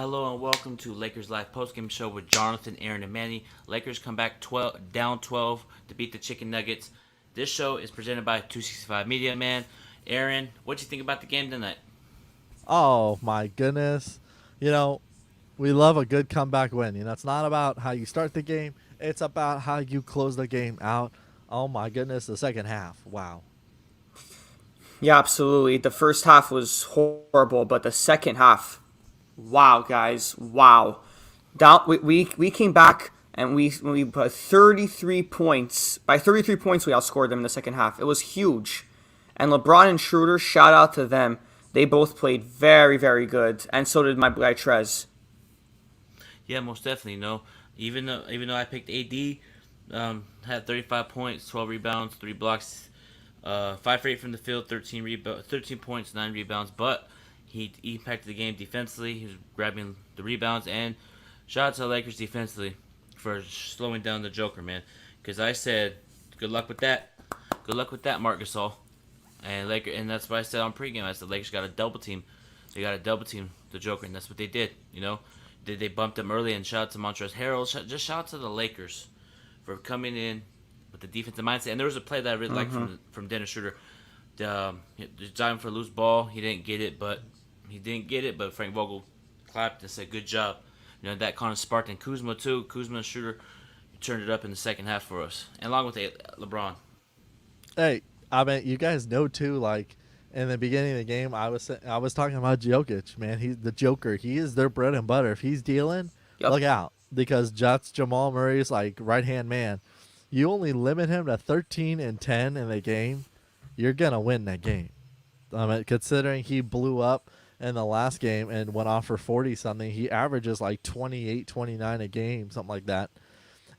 Hello and welcome to Lakers Live postgame show with Jonathan, Aaron, and Manny. Lakers come back down 12 to beat the Chicken Nuggets. This show is presented by 265 Media. Man, Aaron, what do you think about the game tonight? Oh my goodness. You know, we love a good comeback win. It's not about how you start the game, it's about how you close the game out. Oh my goodness, the second half. Wow. Yeah, absolutely. The first half was horrible, but the second half, wow, guys, wow. Down, we came back and we put 33 points. By 33 points, we outscored them in the second half. It was huge. And LeBron and Schroeder, shout out to them. They both played very, very good, and so did my guy Trez. Yeah, most definitely. No, even though I picked AD, had 35 points, 12 rebounds, 3 blocks, 5 for 8 from the field, 13 points, 9 rebounds. But he impacted the game defensively. He was grabbing the rebounds, and shout out to the Lakers defensively for slowing down the Joker, man. Because I said, good luck with that. Good luck with that, Marc Gasol. And that's what I said on pregame. I said Lakers got a double team. They got a double team the Joker, and that's what they did. They bumped him early, and shout out to Montrezl Harrell. Just shout out to the Lakers for coming in with the defensive mindset. And there was a play that I really liked from Dennis Schroeder. Diving for a loose ball. He didn't get it, but Frank Vogel clapped and said, "Good job." That kind of sparked in Kuzma too. Kuzma and Schroeder turned it up in the second half for us, and along with LeBron. Hey, I mean, you guys know too. Like in the beginning of the game, I was talking about Jokic. Man, he's the Joker. He is their bread and butter. If he's dealing, Yep. look out because that's Jamal Murray's like right hand man. You only limit him to 13 and 10 in the game, you're gonna win that game. I mean, considering he blew up in the last game and went off for 40 something, he averages like 28, 29 a game, something like that.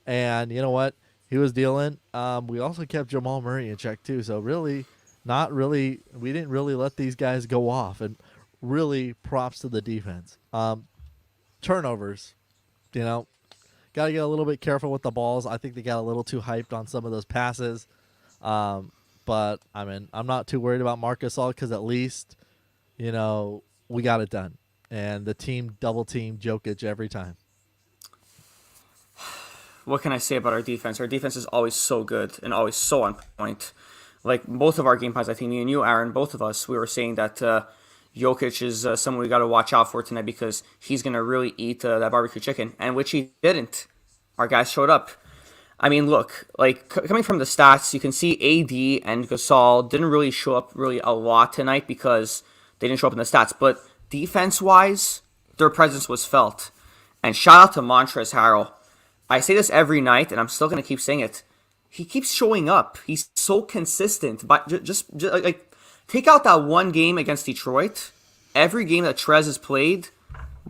And you know what? He was dealing. We also kept Jamal Murray in check too. So really, not really. We didn't really let these guys go off. And really, props to the defense. Turnovers. You know, got to get a little bit careful with the balls. I think they got a little too hyped on some of those passes. But I mean, I'm not too worried about Marc Gasol because at least, we got it done. And the team double teamed Jokic every time. What can I say about our defense? Our defense is always so good and always so on point. Like both of our game plans, I think me and you, Aaron, both of us, we were saying that Jokic is someone we got to watch out for tonight because he's going to really eat that barbecue chicken, and which he didn't. Our guys showed up. I mean, look, like coming from the stats, you can see AD and Gasol didn't really show up really a lot tonight because they didn't show up in the stats. But defense-wise, their presence was felt. And shout out to Montrezl Harrell. I say this every night, and I'm still gonna keep saying it. He keeps showing up. He's so consistent. But just like take out that one game against Detroit. Every game that Trez has played,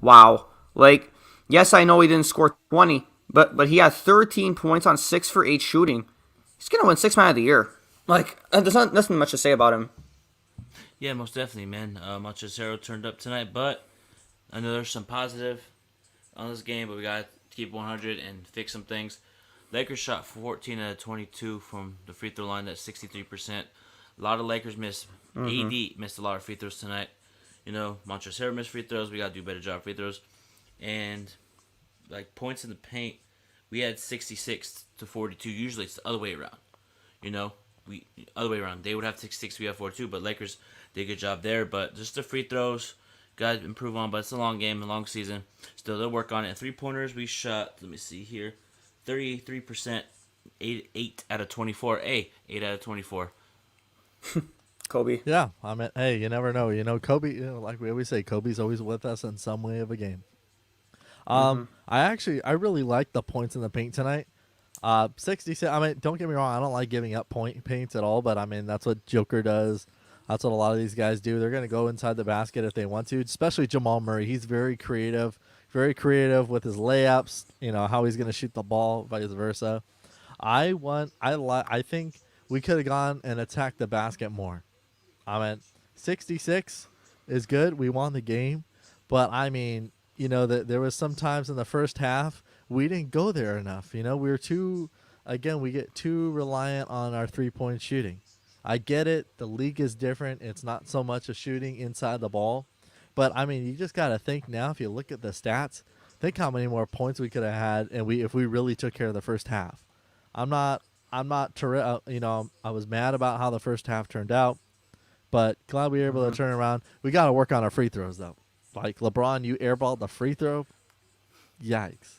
wow. Like, yes, I know he didn't score 20, but he had 13 points on 6 for 8 shooting. He's gonna win Six Man of the Year. Like, there's nothing much to say about him. Yeah, most definitely, man. Montrezl turned up tonight, but I know there's some positive on this game, but we got to keep 100 and fix some things. Lakers shot 14 out of 22 from the free throw line. That's 63%. A lot of Lakers missed. AD missed a lot of free throws tonight. Montrezl missed free throws. We got to do a better job of free throws. And, like, points in the paint, we had 66 to 42. Usually it's the other way around. Other way around. They would have 66, we have 42, but Lakers did a good job there. But just the free throws, got to improve on. But it's a long game, a long season. Still, they'll work on it. And 3-pointers, we shot, let me see here, 33%, 8 out of 24. 8 out of 24. Kobe. Yeah, I mean, hey, you never know. Kobe, like we always say, Kobe's always with us in some way of a game. I really like the points in the paint tonight. 66. I mean, don't get me wrong. I don't like giving up paints at all, but I mean that's what Joker does. That's what a lot of these guys do. They're gonna go inside the basket if they want to. Especially Jamal Murray. He's very creative with his layups. How he's gonna shoot the ball, vice versa. I think we could have gone and attacked the basket more. I mean, 66 is good. We won the game, but I mean, that there was some times in the first half we didn't go there enough. We were we get too reliant on our 3-point shooting. I get it. The league is different. It's not so much a shooting inside the ball, But I mean, you just got to think now. If you look at the stats, think how many more points we could have had, and if we really took care of the first half. I'm not. I was mad about how the first half turned out, but glad we were able to turn around. We got to work on our free throws though. Like LeBron, you airballed the free throw. Yikes.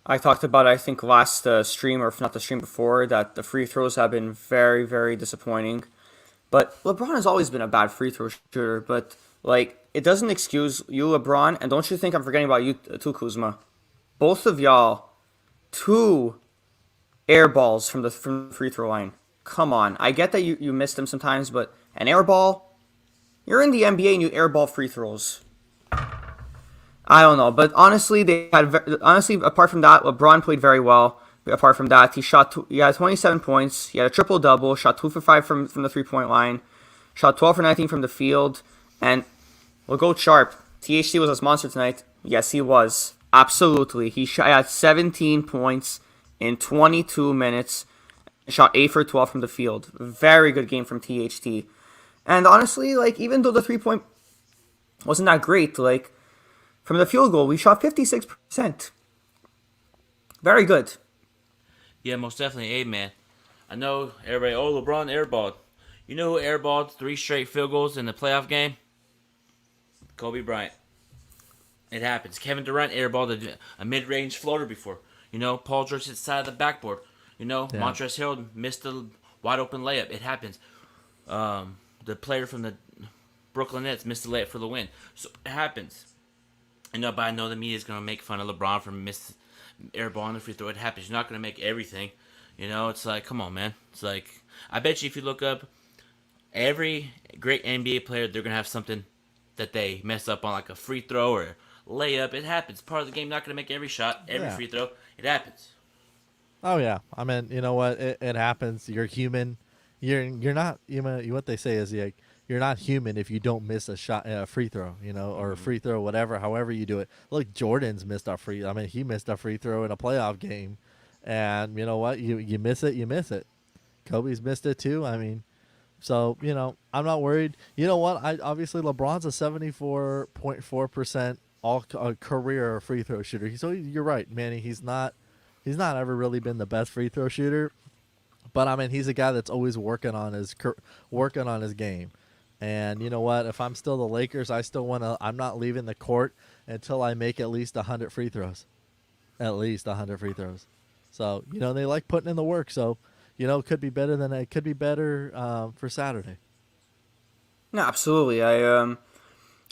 I talked about, I think, last stream, or if not the stream before, that the free throws have been very, very disappointing. But LeBron has always been a bad free throw shooter. But like, it doesn't excuse you, LeBron, and don't you think I'm forgetting about you too, Kuzma? Both of y'all, 2 air balls from the free throw line. Come on, I get that you miss them sometimes, but an air ball, you're in the NBA and you airball free throws. I don't know, but honestly, apart from that, LeBron played very well. Apart from that, he had 27 points. He had a triple double. Shot 2 for 5 from the 3-point line. Shot 12 for 19 from the field. And we'll go sharp. THT was a monster tonight. Yes, he was. Absolutely. He had 17 points in 22 minutes. Shot 8 for 12 from the field. Very good game from THT. And honestly, like, even though the 3-point wasn't that great, like, from the field goal, we shot 56%. Very good. Yeah, most definitely. Hey, man. I know everybody, LeBron airballed. You know who airballed 3 straight field goals in the playoff game? Kobe Bryant. It happens. Kevin Durant airballed a mid-range floater before. You know, Paul George hit the side of the backboard. You know, Yeah. Montrezl Harrell missed a wide-open layup. It happens. The player from the Brooklyn Nets missed a layup for the win. So, it happens. But I know the media is going to make fun of LeBron for airballing the free throw. It happens. You're not going to make everything. It's like, come on, man. It's like, I bet you if you look up every great NBA player, they're going to have something that they mess up on, like a free throw or layup. It happens. Part of the game. Not going to make every shot, every free throw. It happens. Oh yeah. I mean, you know what? It happens. You're human. You're not. What they say is like, you're not human if you don't miss a free throw, or a free throw, whatever, however you do it. Look, Jordan's missed a free. I mean, he missed a free throw in a playoff game, and you know what? You miss it, you miss it. Kobe's missed it too. I mean, so I'm not worried. You know what? Obviously LeBron's a 74.4% all career free throw shooter. So you're right, Manny. He's not ever really been the best free throw shooter, but I mean, he's a guy that's always working on his game. And you know what? If I'm still the Lakers, I'm not leaving the court until I make at least 100 free throws. At least 100 free throws. So, they like putting in the work. So, it could be better for Saturday. No, absolutely. I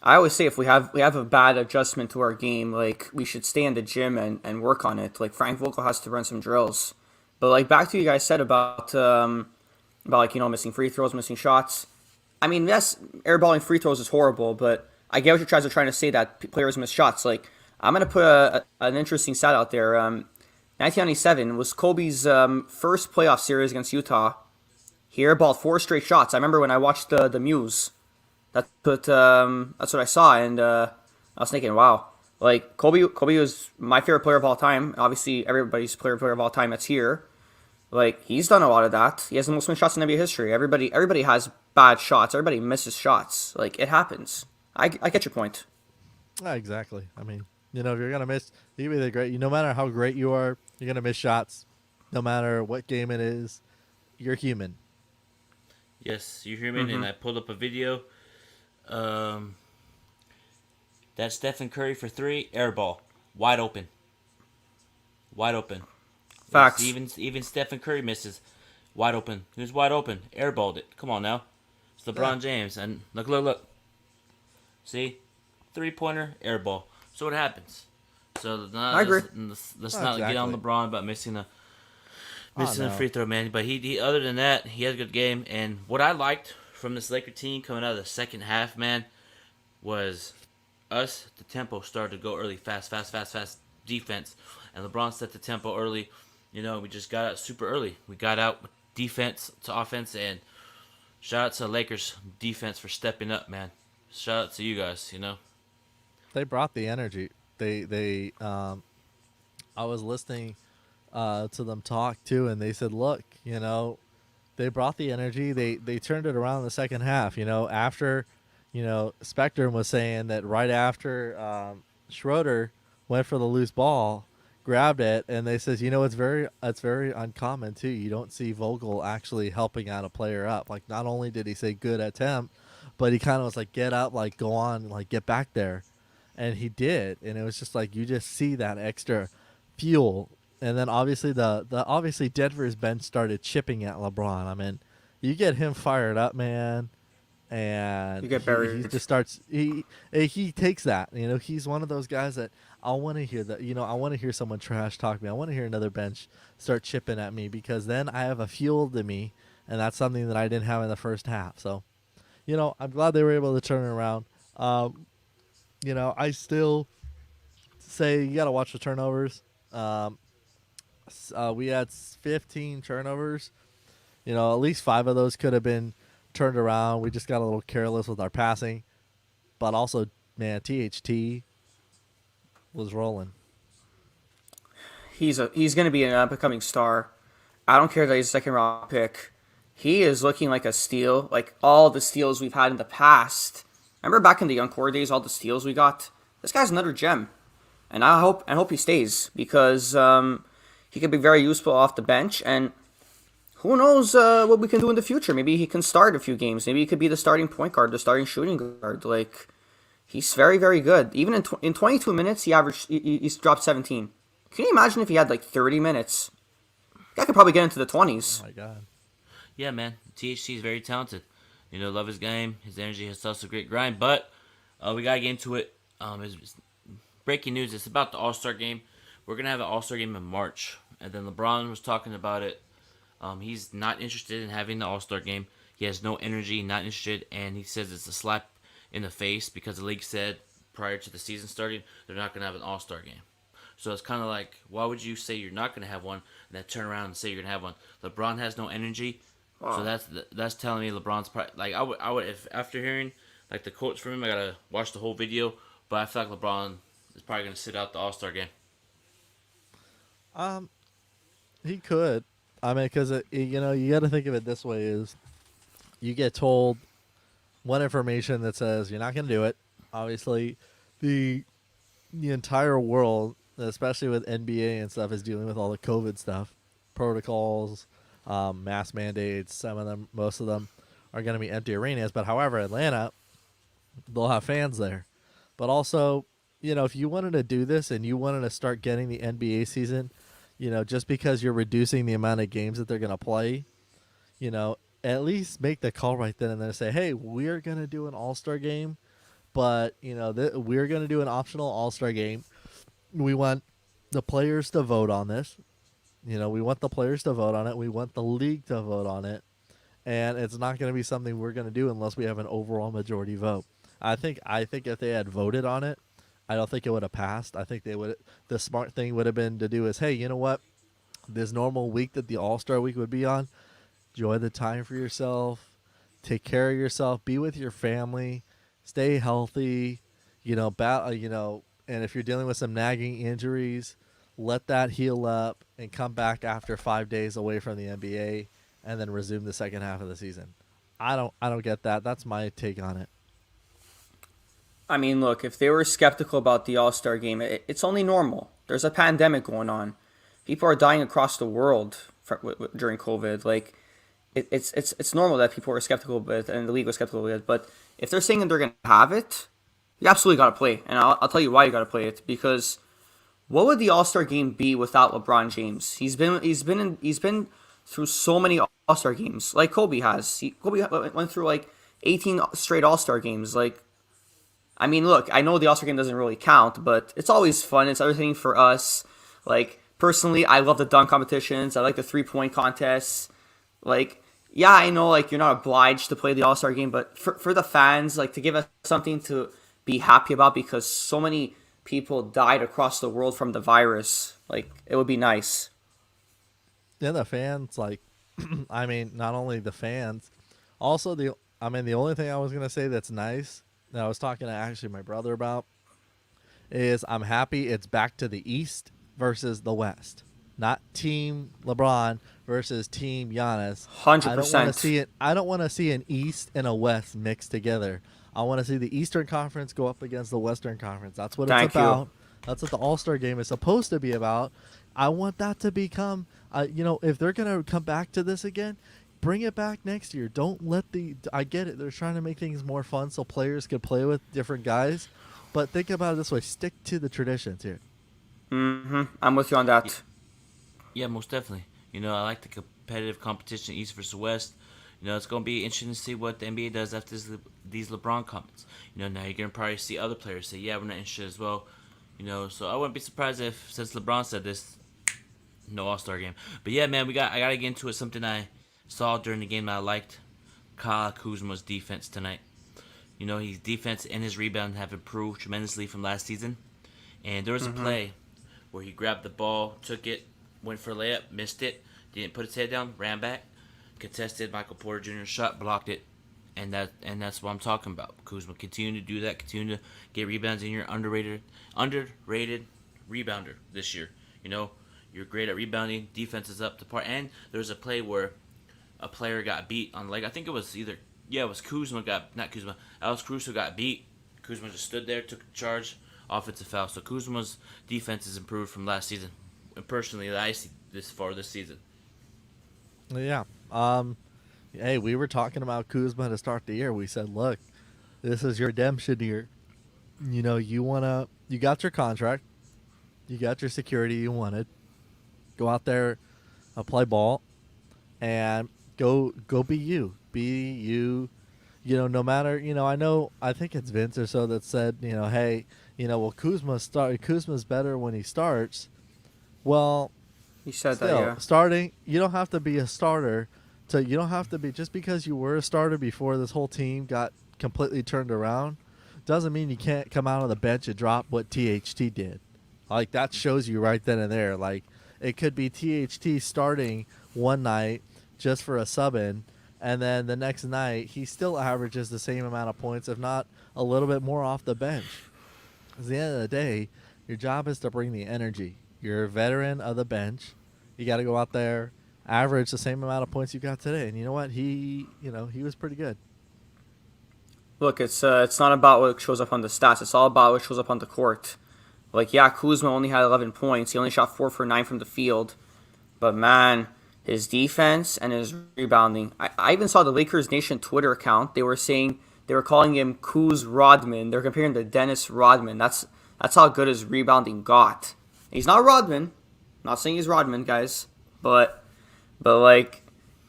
always say if we have a bad adjustment to our game, like, we should stay in the gym and work on it. Like, Frank Vogel has to run some drills. But like, back to what you guys said about missing free throws, missing shots. I mean, yes, airballing free throws is horrible, but I get what you guys are trying to say, that players miss shots. Like, I'm going to put an interesting stat out there. 1997 was Kobe's first playoff series against Utah. He airballed 4 straight shots. I remember when I watched the Muse. That's what I saw, and I was thinking, wow. Like, Kobe was my favorite player of all time. Obviously, everybody's favorite player of all time that's here. Like, he's done a lot of that. He has the most missed shots in NBA history. Everybody has bad shots. Everybody misses shots. Like, it happens. I get your point. Exactly. I mean, if you're gonna miss, you can be great. No matter how great you are, you're gonna miss shots. No matter what game it is, you're human. Yes, you're human, and I pulled up a video. That's Stephen Curry for 3, airball, wide open. Facts. Yes, even Stephen Curry misses, wide open. He was wide open, airballed it. Come on now, it's LeBron James, and look. See, 3-pointer, airball. So what happens? So I agree. Let's not get on LeBron about missing a free throw, man. But he other than that, he had a good game. And what I liked from this Laker team coming out of the second half, man, was the tempo started to go early, fast defense. And LeBron set the tempo early. We just got out super early. We got out with defense to offense, and shout out to Lakers defense for stepping up, man. Shout out to you guys, They brought the energy. I was listening to them talk too, and they said, look, they brought the energy. They turned it around in the second half. After Spectrum was saying that right after Schroeder went for the loose ball, grabbed it, and they says, it's very uncommon too. You don't see Vogel actually helping out a player up. Like, not only did he say good attempt, but he kind of was like, get up, like go on, like get back there, and he did, and it was just like you just see that extra fuel. And then obviously obviously Denver's bench started chipping at LeBron. I mean, you get him fired up, man, and You get he buried. just starts he takes that. He's one of those guys that I want to hear that. I want to hear someone trash talk me. I want to hear another bench start chipping at me, because then I have a fuel to me, and that's something that I didn't have in the first half. So, I'm glad they were able to turn it around. I still say you got to watch the turnovers. We had 15 turnovers. At least 5 of those could have been turned around. We just got a little careless with our passing. But also, man, THT was rolling. He's going to be an up-and-coming star. I don't care that he's a second-round pick. He is looking like a steal, like all the steals we've had in the past. Remember back in the young core days, all the steals we got? This guy's another gem. And I hope he stays, because he could be very useful off the bench, and who knows what we can do in the future. Maybe he can start a few games. Maybe he could be the starting point guard, the starting shooting guard. Like, he's very, very good. Even in 22 minutes, he's dropped 17. Can you imagine if he had like 30 minutes? Guy could probably get into the 20s. Oh my God. Yeah, man. THC is very talented. Love his game. His energy has such a great grind. But we got to get into it. It's breaking news. It's about the All-Star game. We're going to have an All-Star game in March. And then LeBron was talking about it. He's not interested in having the All-Star game. He has no energy, not interested. And he says it's a slap in the face, because the league said prior to the season starting, they're not going to have an All-Star game. So it's kind of like, why would you say you're not going to have one, and then turn around and say you're going to have one? LeBron has no energy. Wow. So that's telling me LeBron's probably, like, I would if after hearing like the quotes from him, I gotta watch the whole video. But I feel like LeBron is probably gonna sit out the All-Star game. He could. I mean, because you got to think of it this way: is you get told one information that says you're not going to do it. Obviously, the entire world, especially with NBA and stuff, is dealing with all the COVID stuff, protocols, mask mandates. Some of them, most of them, are going to be empty arenas. But however, Atlanta, they'll have fans there. But also, if you wanted to do this and you wanted to start getting the NBA season, just because you're reducing the amount of games that they're going to play, at least make the call right then and there. Say, hey, we're going to do an all-star game, but, we're going to do an optional all-star game. We want the players to vote on this. We want the players to vote on it. We want the league to vote on it. And it's not going to be something we're going to do unless we have an overall majority vote. I think if they had voted on it, I don't think it would have passed. I think the smart thing would have been to do is, hey, you know what? This normal week that the All-Star week would be on, enjoy the time for yourself, take care of yourself, be with your family, stay healthy, and if you're dealing with some nagging injuries, let that heal up and come back after 5 days away from the NBA and then resume the second half of the season. I don't get that. That's my take on it. I mean, look, if they were skeptical about the All-Star game, it's only normal. There's a pandemic going on. People are dying across the world during COVID. Like, it's normal that people are skeptical with, and the league was skeptical with it. But if they're saying that they're going to have it, you absolutely got to play. And I'll tell you why you got to play it. Because what would the All-Star game be without LeBron James? He's been through so many All-Star games, like Kobe has. Kobe went through like 18 straight All-Star games. Like, I mean, look, I know the All-Star game doesn't really count, but it's always fun. It's everything for us. Like, personally, I love the dunk competitions. I like the three-point contests. Like, yeah, I know, like, you're not obliged to play the All-Star game, but for the fans, like, to give us something to be happy about, because so many people died across the world from the virus. Like, it would be nice. Yeah, the fans, like, I mean, not only the fans, also the only thing I was going to say that's nice, that I was talking to actually my brother about, is I'm happy it's back to the East versus the West. Not Team LeBron versus Team Giannis. 100%. I don't want to see an East and a West mixed together. I want to see the Eastern Conference go up against the Western Conference. That's what Thank it's you. about. That's what the All-Star game is supposed to be about. I want that to become, if they're going to come back to this again, bring it back next year. Don't let I get it. They're trying to make things more fun so players can play with different guys. But think about it this way. Stick to the traditions here. I'm with you on that. Yeah, most definitely. I like the competitive competition, East versus West. It's going to be interesting to see what the NBA does after these LeBron comments. Now you're going to probably see other players say, yeah, we're not interested as well. So I wouldn't be surprised if, since LeBron said this, no All-Star game. But yeah, man, I got to get into it. Something I saw during the game that I liked. Kyle Kuzma's defense tonight. His defense and his rebound have improved tremendously from last season. And there was a play where he grabbed the ball, took it, went for a layup, missed it, didn't put his head down, ran back, contested Michael Porter Jr.'s shot, blocked it, and that's what I'm talking about. Kuzma, continue to do that, continue to get rebounds, and you're underrated rebounder this year. You're great at rebounding, defense is up to par, and there was a play where a player got beat on the leg. I think it was Alex Caruso got beat. Kuzma just stood there, took charge, offensive foul. So Kuzma's defense has improved from last season. And personally, that I see this season. Yeah. Hey, we were talking about Kuzma to start the year. We said, look, this is your redemption year. You got your contract. You got your security you wanted. Go out there, play ball, and go be you. Be you. No matter, I think it's Vince or so that said, hey, Kuzma's better when he starts. Well, He said still, that, yeah. starting, you don't have to be a starter. You don't have to be, just because you were a starter before this whole team got completely turned around, doesn't mean you can't come out on the bench and drop what THT did. Like, that shows you right then and there. Like, it could be THT starting one night just for a sub-in, and then the next night he still averages the same amount of points, if not a little bit more off the bench. At the end of the day, your job is to bring the energy. You're a veteran of the bench. You got to go out there, average the same amount of points you got today. And you know what? He was pretty good. Look, it's not about what shows up on the stats. It's all about what shows up on the court. Like, yeah, Kuzma only had 11 points. He only shot 4 for 9 from the field. But, man, his defense and his rebounding. I even saw the Lakers Nation Twitter account. They were calling him Kuz Rodman. They're comparing him to Dennis Rodman. That's how good his rebounding got. He's not Rodman. I'm not saying he's Rodman, guys. But like,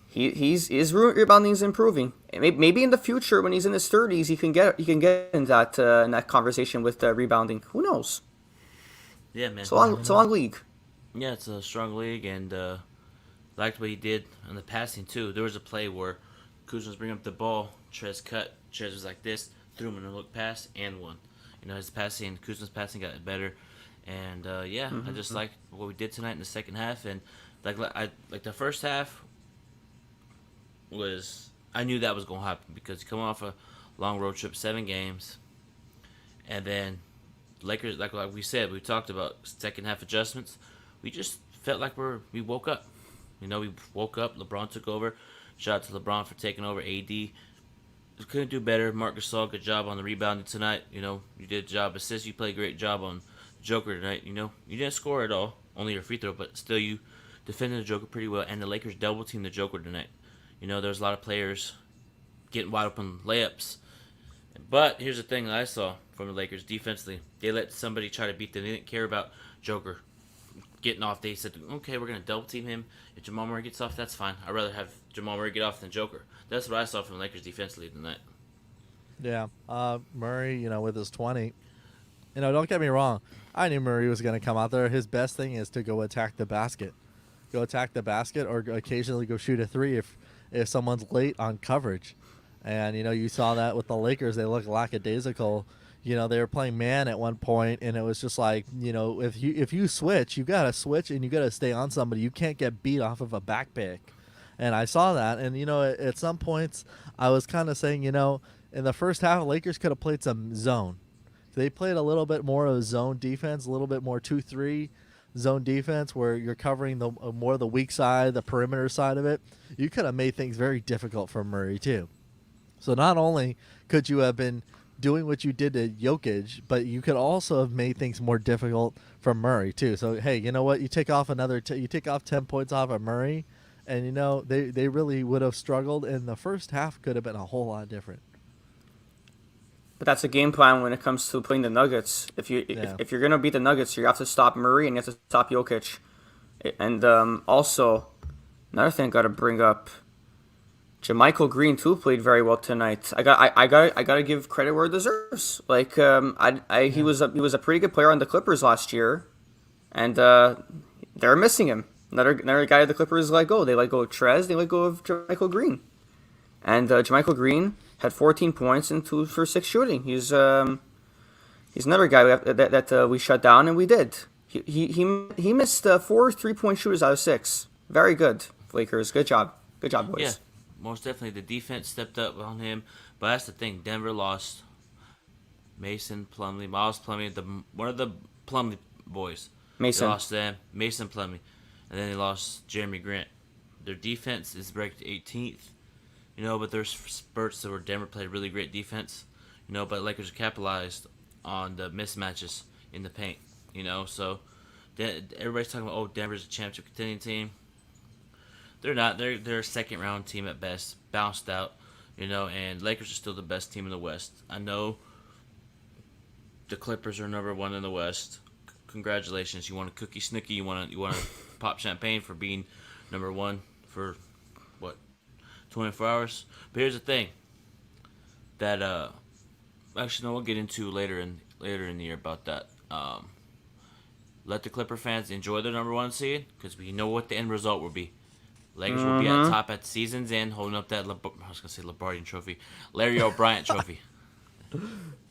his rebounding is improving. Maybe in the future, when he's in his 30s, he can get in that conversation with rebounding. Who knows? Yeah, man. It's a long league. Yeah, it's a strong league, and liked what he did on the passing too. There was a play where Kuzma was bringing up the ball, Trez cut, Trez was like this, threw him in a look pass, and won. Kuzma's passing got better, and I just like what we did tonight in the second half, and like the first half was, I knew that was gonna happen because you come off a long road trip, 7 games, and then Lakers, like we said, we talked about second half adjustments. We just felt like we woke up. We woke up. LeBron took over. Shout out to LeBron for taking over. AD couldn't do better. Marc Gasol, good job on the rebounding tonight. You did a job. Assist, you played a great job on Joker tonight. You didn't score at all, only your free throw, but still you defended the Joker pretty well. And the Lakers double teamed the Joker tonight. There's a lot of players getting wide open layups. But here's the thing that I saw from the Lakers defensively. They let somebody try to beat them. They didn't care about Joker getting off. They said, okay, we're going to double team him. If Jamal Murray gets off, that's fine. I'd rather have Jamal Murray get off than Joker. That's what I saw from the Lakers defensively tonight. Yeah. Murray, with his 20. Don't get me wrong. I knew Murray was going to come out there. His best thing is to go attack the basket. Go attack the basket or occasionally go shoot a 3 if someone's late on coverage. And, you saw that with the Lakers. They looked lackadaisical. They were playing man at one point, and it was just like, if you switch, you got to switch, and you got to stay on somebody. You can't get beat off of a back pick. And I saw that. And, at some points, I was kind of saying, in the first half, Lakers could have played some zone. They played a little bit more of zone defense, a little bit more 2-3 zone defense where you're covering the more the weak side, the perimeter side of it. You could have made things very difficult for Murray, too. So not only could you have been doing what you did to Jokic, but you could also have made things more difficult for Murray too. So hey, you know what? You take off you take off 10 points off of Murray, and they really would have struggled. And the first half could have been a whole lot different. But that's a game plan when it comes to playing the Nuggets. If you're gonna beat the Nuggets, you have to stop Murray and you have to stop Jokic. And also, another thing I gotta bring up, JaMychal Green too played very well tonight. I gotta give credit where it deserves. Like he was a pretty good player on the Clippers last year, and they're missing him. Another guy the Clippers let go. They let go of Trez. They let go of JaMychal Green, and JaMychal Green had 14 points and 2 for 6 shooting. He's another guy that we shut down, and we did. He missed 4 3-point shooters out of 6. Very good, Lakers. Good job, boys. Yeah, most definitely. The defense stepped up on him, but that's the thing. Denver lost Mason Plumlee, Miles Plumlee, one of the Plumlee boys. Mason. They lost them, Mason Plumlee, and then they lost Jeremy Grant. Their defense is ranked 18th, but there's spurts where Denver played really great defense, but Lakers capitalized on the mismatches in the paint, so everybody's talking about, Denver's a championship contending team. They're not. They're a second round team at best, bounced out, and Lakers are still the best team in the West. I know the Clippers are number 1 in the West. Congratulations. You want a cookie snookie, you want to pop champagne for being number 1 for 24 hours. But here's the thing that actually no, we'll get into later in the year about that. Let the Clipper fans enjoy their number 1 seed, because we know what the end result will be. Lakers will be at top at the season's end, holding up that Lombardi trophy, Larry O'Brien trophy.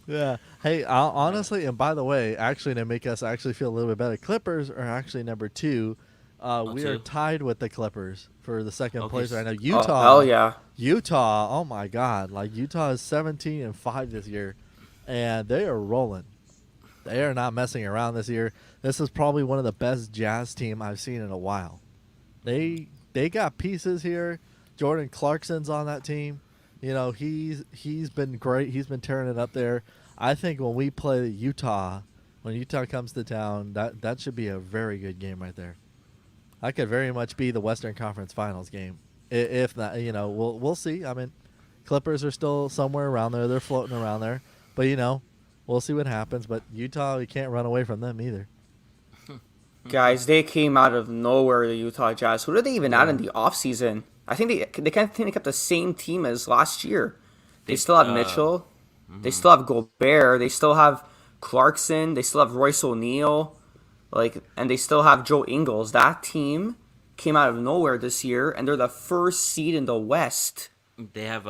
Yeah. Hey, honestly, and by the way, actually to make us actually feel a little bit better, Clippers are actually number 2. We are tied with the Clippers for the second place right now. Utah. Oh, hell yeah. Utah. Oh my God! Like Utah is 17-5 this year, and they are rolling. They are not messing around this year. This is probably one of the best Jazz team I've seen in a while. They got pieces here. Jordan Clarkson's on that team. He's been great. He's been tearing it up there. I think when we play Utah, when Utah comes to town, that should be a very good game right there. That could very much be the Western Conference Finals game. If not, we'll see. I mean, Clippers are still somewhere around there. They're floating around there. But, we'll see what happens. But Utah, we can't run away from them either. Guys, they came out of nowhere, the Utah Jazz. Who did they even add in the offseason? I think they kept the same team as last year. They still have Mitchell. They still have Gobert. They still have Clarkson. They still have Royce O'Neal. And they still have Joe Ingles. That team came out of nowhere this year, and they're the first seed in the West. They have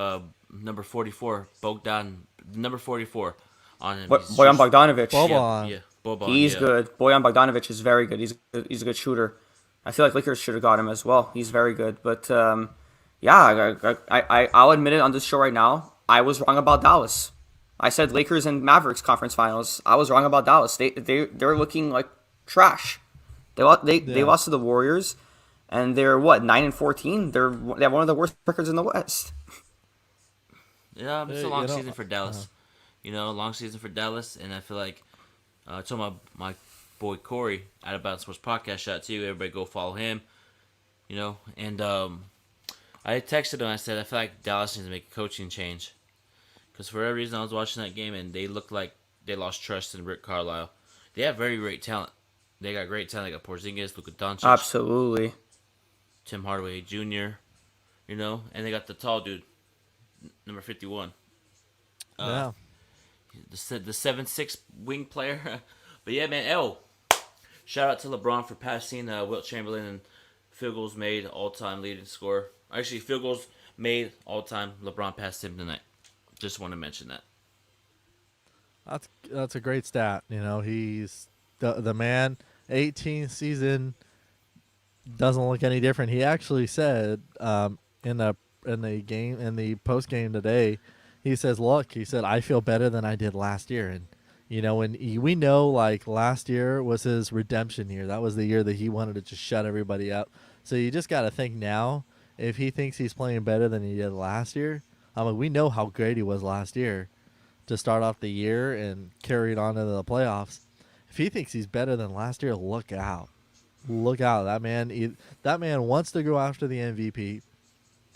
number 44, Bogdan, number 44 on him. Bojan Bogdanovic. Boban. Yeah, Boban. He's good. Bojan Bogdanovic is very good. He's a good shooter. I feel like Lakers should have got him as well. He's very good. But, I'll admit it on this show right now. I was wrong about Dallas. I said Lakers and Mavericks conference finals. I was wrong about Dallas. They're looking like trash. They lost to the Warriors, and they're 9-14. They have one of the worst records in the West. Yeah, it's a long season for Dallas. Long season for Dallas, and I feel like I told my boy Corey at About Sports Podcast, shout out to you. Everybody go follow him. And I texted him. I said I feel like Dallas needs to make a coaching change, because for whatever reason I was watching that game and they looked like they lost trust in Rick Carlisle. They have very great talent. They got great talent. They got Porzingis, Luka Doncic, Absolutely. Tim Hardaway Jr. And they got the tall dude, number 51. Yeah. The 7'6" wing player. But yeah, man. Shout out to LeBron for passing Wilt Chamberlain and field goals made, all-time leading scorer. Actually, field goals made all-time. LeBron passed him tonight. Just want to mention that. That's a great stat. He's the man. 18th season doesn't look any different. He actually said in the post game today, he says, "Look," he said, "I feel better than I did last year." And we know like last year was his redemption year. That was the year that he wanted to just shut everybody up. So you just got to think now, if he thinks he's playing better than he did last year. We know how great he was last year. to start off the year and carry it on into the playoffs. If he thinks he's better than last year, look out. Look out. That man wants to go after the MVP.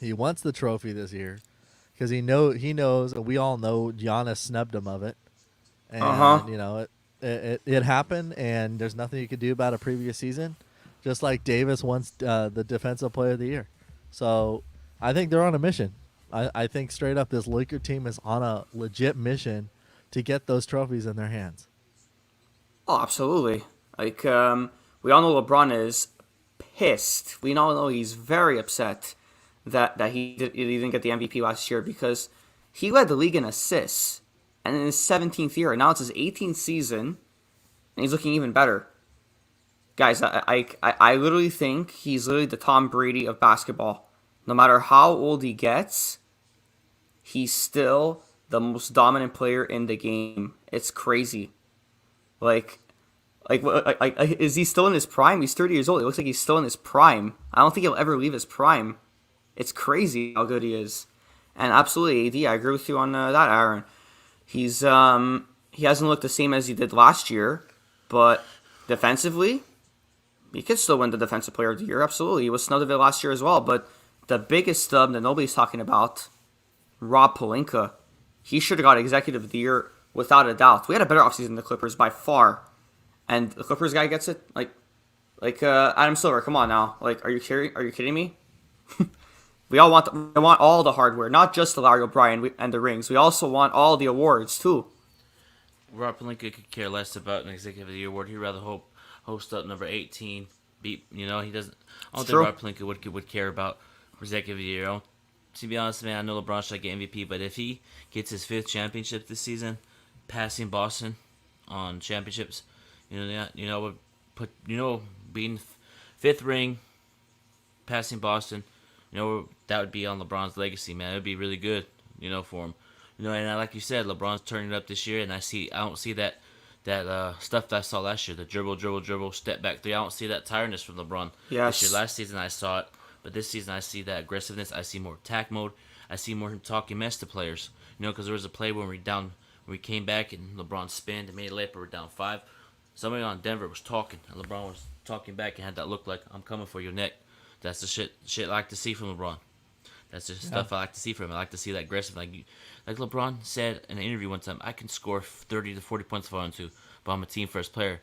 He wants the trophy this year because he knows, and we all know Giannis snubbed him of it. And, it happened, and there's nothing you could do about a previous season, just like Davis wants the Defensive Player of the Year. So I think they're on a mission. I think straight up this Laker team is on a legit mission to get those trophies in their hands. Oh, absolutely. Like, we all know LeBron is pissed. We all know he's very upset that he didn't get the MVP last year because he led the league in assists. And in his 17th year, and now it's his 18th season, and he's looking even better. Guys, I literally think he's literally the Tom Brady of basketball. No matter how old he gets, he's still the most dominant player in the game. It's crazy. Like, is he still in his prime? He's 30 years old. It looks like he's still in his prime. I don't think he'll ever leave his prime. It's crazy how good he is. And absolutely, AD, I agree with you on that, Aaron. He hasn't looked the same as he did last year, but defensively, he could still win the Defensive Player of the Year. Absolutely, he was snubbed of it last year as well. But the biggest snub that nobody's talking about, Rob Pelinka, he should have got Executive of the Year without a doubt. We had a better offseason than the Clippers by far, and the Clippers guy gets it. Like Adam Silver, come on now. Like, are you kidding me? We want all the hardware, not just the Larry O'Brien and the rings. We also want all the awards too. Rob Pelinka could care less about an Executive of the Year award. He'd rather host up number 18. He doesn't. I don't think Rob Pelinka would care about Executive of the Year. To be honest, man, I know LeBron should get MVP, but if he gets his 5th championship this season, passing Boston on championships, being 5th ring, passing Boston. That would be on LeBron's legacy, man. It would be really good, for him. And like you said, LeBron's turning it up this year, and I don't see that stuff that I saw last year, the dribble, step back three. I don't see that tiredness from LeBron. Yes. This year, last season I saw it, but this season I see that aggressiveness. I see more attack mode. I see more him talking mess to players. Because there was a play when we came back and LeBron spinned and made a layup. We were down 5. Somebody on Denver was talking, and LeBron was talking back and had that look like, I'm coming for your neck. That's the shit I like to see from LeBron. That's the stuff I like to see from him. I like to see that aggressive. Like LeBron said in an interview one time, I can score 30 to 40 points if I want to, but I'm a team first player.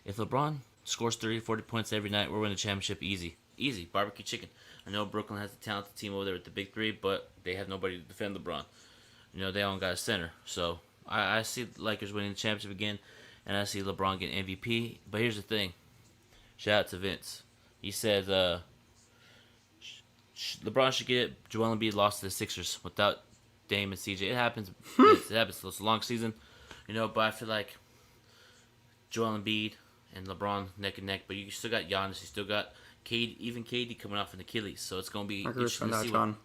If LeBron scores 30 to 40 points every night, we're winning the championship easy. Easy. Barbecue chicken. I know Brooklyn has a talented team over there with the big 3, but they have nobody to defend LeBron. They don't got a center. So I see the Lakers winning the championship again, and I see LeBron getting MVP. But here's the thing. Shout out to Vince. He said LeBron should get it. Joel Embiid lost to the Sixers without Dame and CJ. It happens. It happens. It's a long season, but I feel like Joel Embiid and LeBron neck and neck. But you still got Giannis. You still got KD coming off an Achilles. So it's going to be interesting to see what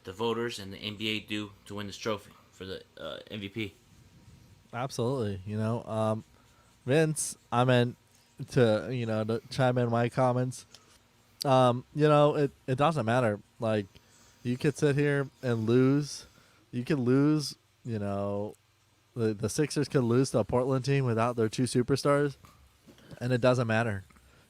the voters and the NBA do to win this trophy for the MVP. Absolutely. Vince, I meant to chime in my comments. It doesn't matter. Like, you could sit here and lose. You could lose, the Sixers could lose to a Portland team without their 2 superstars, and it doesn't matter.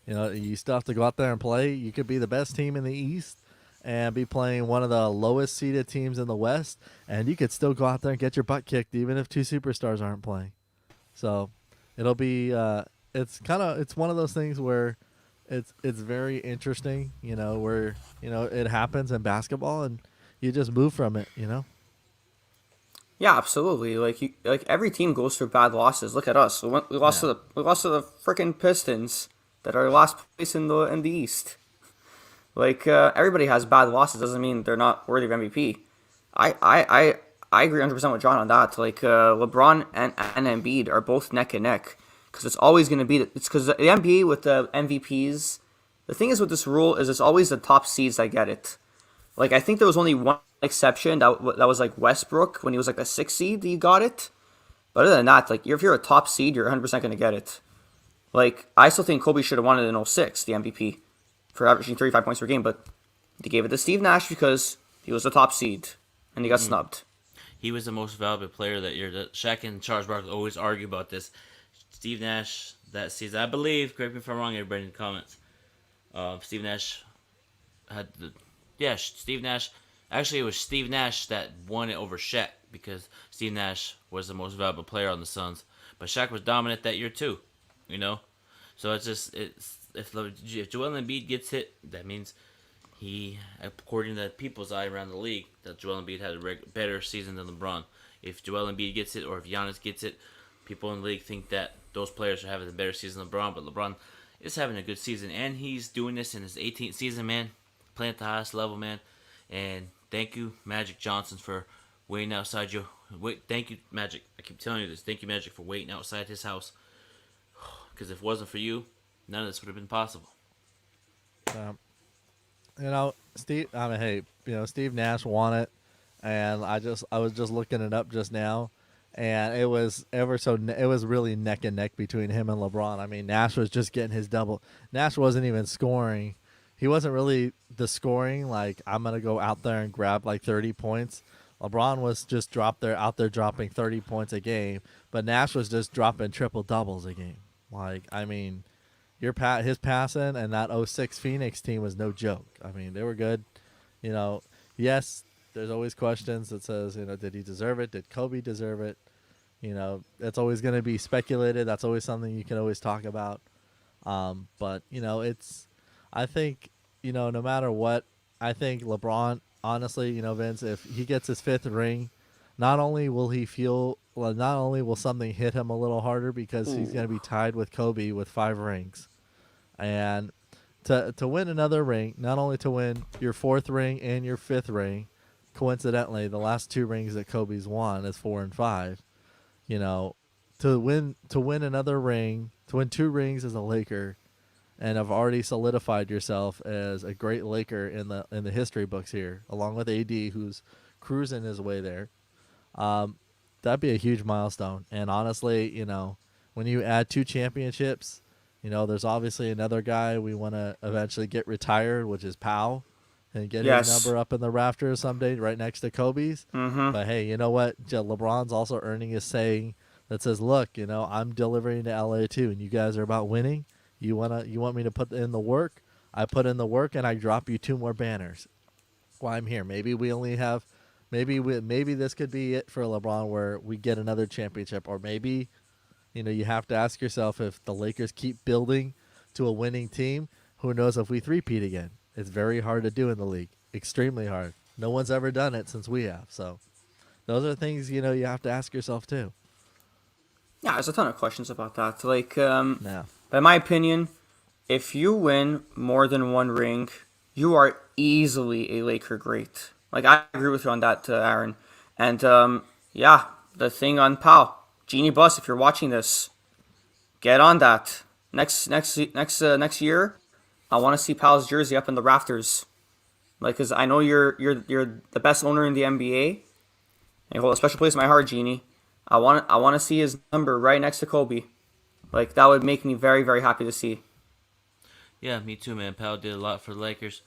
You still have to go out there and play. You could be the best team in the East and be playing one of the lowest seeded teams in the West, and you could still go out there and get your butt kicked even if 2 superstars aren't playing. So it'll be it's one of those things where it's very interesting, where it happens in basketball and you just move from it, Yeah, absolutely. Like every team goes through bad losses. Look at us. We lost to the freaking Pistons that are last place in the East. Like everybody has bad losses. Doesn't mean they're not worthy of MVP. I agree 100% with John on that. Like LeBron and Embiid are both neck and neck because it's always going to be. It's because the NBA with the MVPs. The thing is with this rule is it's always the top seeds that get it. Like I think there was only one exception that was like Westbrook when he was like a 6th seed. He got it. But other than that, like if you're a top seed, you're 100% going to get it. Like I still think Kobe should have won it in 06, the MVP, for averaging 35 points per game. But they gave it to Steve Nash because he was the top seed and he got snubbed. he was the most valuable player that year. That Shaq and Charles Barkley always argue about this. Steve Nash that season, I believe. Correct me if I'm wrong, everybody in the comments. Steve Nash had the Steve Nash. Actually, it was Steve Nash that won it over Shaq because Steve Nash was the most valuable player on the Suns. But Shaq was dominant that year too, you know. So if Joel Embiid gets hit, that means he, according to people's eye around the league, that Joel Embiid had a better season than LeBron. If Joel Embiid gets it or if Giannis gets it, people in the league think that those players are having a better season than LeBron. But LeBron is having a good season, and he's doing this in his 18th season, man. Playing at the highest level, man. And thank you, Magic Johnson, for waiting outside your. Thank you, Magic. I keep telling you this. Thank you, Magic, for waiting outside his house. Because if it wasn't for you, none of this would have been possible. Steve. I mean, hey, Steve Nash won it, and I was just looking it up just now, and it was really neck and neck between him and LeBron. I mean, Nash was just getting his double. Nash wasn't even scoring. He wasn't really the scoring, like, I'm going to go out there and grab like 30 points. LeBron was just out there dropping 30 points a game, but Nash was just dropping triple doubles a game. Like, I mean, his passing and that '06 Phoenix team was no joke. I mean, they were good. Yes, there's always questions that says, did he deserve it? Did Kobe deserve it? It's always going to be speculated. That's always something you can always talk about. But, I think, no matter what, I think LeBron, honestly, Vince, if he gets his 5th ring, not only will something hit him a little harder because he's going to be tied with Kobe with 5 rings. And to win another ring, not only to win your 4th ring and your 5th ring, coincidentally, the last 2 rings that Kobe's won is 4 and 5. To win another ring, to win 2 rings as a Laker, and have already solidified yourself as a great Laker in the history books here, along with AD, who's cruising his way there. That'd be a huge milestone. And honestly, when you add 2 championships, there's obviously another guy we want to eventually get retired, which is Powell, and get his number up in the rafters someday, right next to Kobe's. Mm-hmm. But hey, you know what? LeBron's also earning his saying that says, "Look, I'm delivering to LA too, and you guys are about winning. You want me to put in the work? I put in the work, and I drop you 2 more banners. Well, I'm here. Maybe we only have, maybe this could be it for LeBron, where we get another championship, or maybe, you have to ask yourself, if the Lakers keep building to a winning team, who knows if we three-peat again? It's very hard to do in the league, extremely hard. No one's ever done it since we have. So, those are things you have to ask yourself too. Yeah, there's a ton of questions about that. Yeah. In my opinion, if you win more than 1 ring, you are easily a Laker great. Like, I agree with you on that, Aaron. And the thing on Powell, Genie Bus, if you're watching this, get on that. Next year, I want to see Powell's jersey up in the rafters. Like, cause I know you're the best owner in the NBA, and you hold a special place in my heart, Genie. I want to see his number right next to Kobe. Like, that would make me very, very happy to see. Yeah, me too, man. Powell did a lot for the Lakers.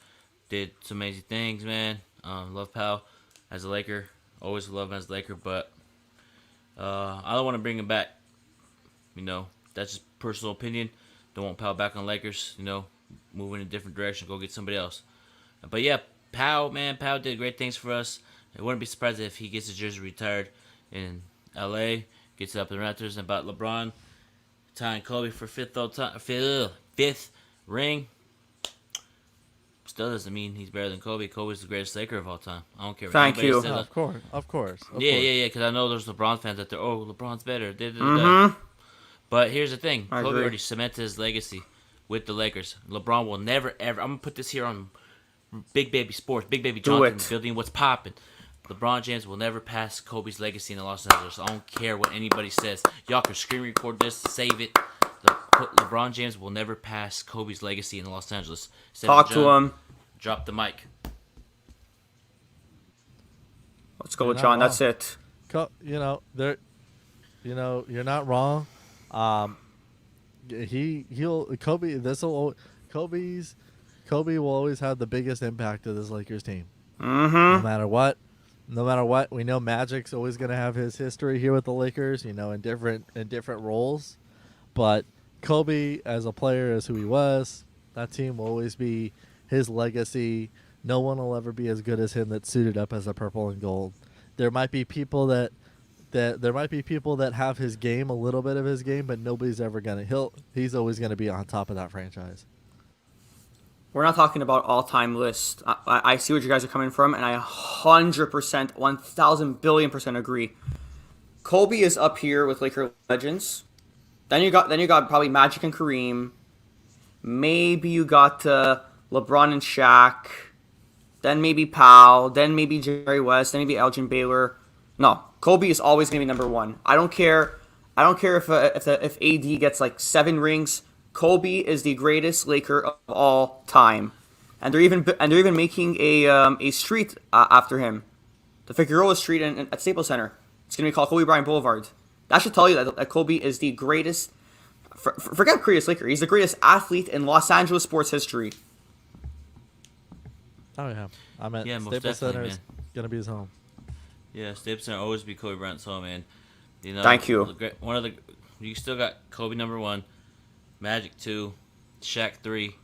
Did some amazing things, man. Love Powell as a Laker. Always love him as a Laker, but I don't want to bring him back. That's just personal opinion. Don't want Powell back on Lakers. Move in a different direction. Go get somebody else. But yeah, Powell did great things for us. I wouldn't be surprised if he gets his jersey retired in LA, gets it up in the Raptors. And about LeBron tying Kobe for 5th ring. Still doesn't mean he's better than Kobe. Kobe's the greatest Laker of all time. I don't care what Thank anybody you. says. Of course. Yeah. Because I know there's LeBron fans out there. Oh, LeBron's better. Mm-hmm. But here's the thing. I Kobe agree. already cemented his legacy with the Lakers. LeBron will never, ever. I'm going to put this here on Big Baby Sports. Big Baby Jonathan, building what's popping. LeBron James will never pass Kobe's legacy in Los Angeles. I don't care what anybody says. Y'all can screen record this, save it. LeBron James will never pass Kobe's legacy in Los Angeles. Talk to him. Drop the mic. Let's go with John. That's it. You're not wrong. Kobe will always have the biggest impact to this Lakers team. Mm-hmm. No matter what. no matter what, we know Magic's always going to have his history here with the Lakers, in different roles. But Kobe, as a player, is who he was. That team will always be his legacy. No one will ever be as good as him that's suited up as a purple and gold. There might be people that have his game, a little bit of his game, but nobody's ever gonna. He's always gonna be on top of that franchise. We're not talking about all-time list. I see what you guys are coming from, and I 100%, 1,000 billion% agree. Kobe is up here with Laker legends. Then you got probably Magic and Kareem. Maybe you got LeBron and Shaq. Then maybe Powell. Then maybe Jerry West. Then maybe Elgin Baylor. No, Kobe is always going to be number one. I don't care. If AD gets like 7 rings. Kobe is the greatest Laker of all time, and they're even making a street after him, the Figueroa Street at Staples Center. It's going to be called Kobe Bryant Boulevard. That should tell you that Kobe is the greatest. Forget greatest Laker. He's the greatest athlete in Los Angeles sports history. Oh yeah, I meant Yeah, most Staples Center definitely, is gonna be his home. Yeah, Staples Center always be Kobe Bryant's home, man. Thank you. You still got Kobe number 1, Magic 2, Shaq 3,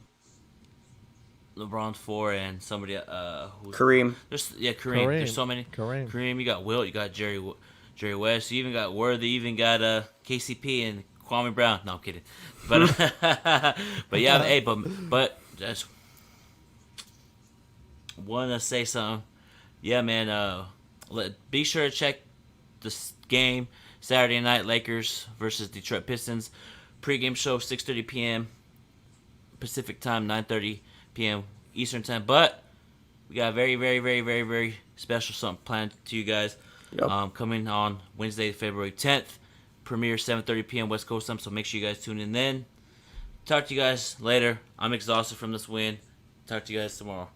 LeBron 4, and somebody Kareem. Kareem. There's so many. Kareem. You got Wilt. You got Jerry West. You even got Worthy. You even got KCP and Kwame Brown. No, I'm kidding. But but yeah, hey, but just wanna say something. Yeah, man. Be sure to check this game Saturday night, Lakers versus Detroit Pistons. Pre-game show 6:30 p.m. Pacific time, 9:30 p.m. Eastern time. But we got a very, very, very, very, very special something planned to you guys. Yep. Coming on Wednesday, February 10th. Premiere 7:30 p.m. West Coast time. So make sure you guys tune in then. Talk to you guys later. I'm exhausted from this win. Talk to you guys tomorrow.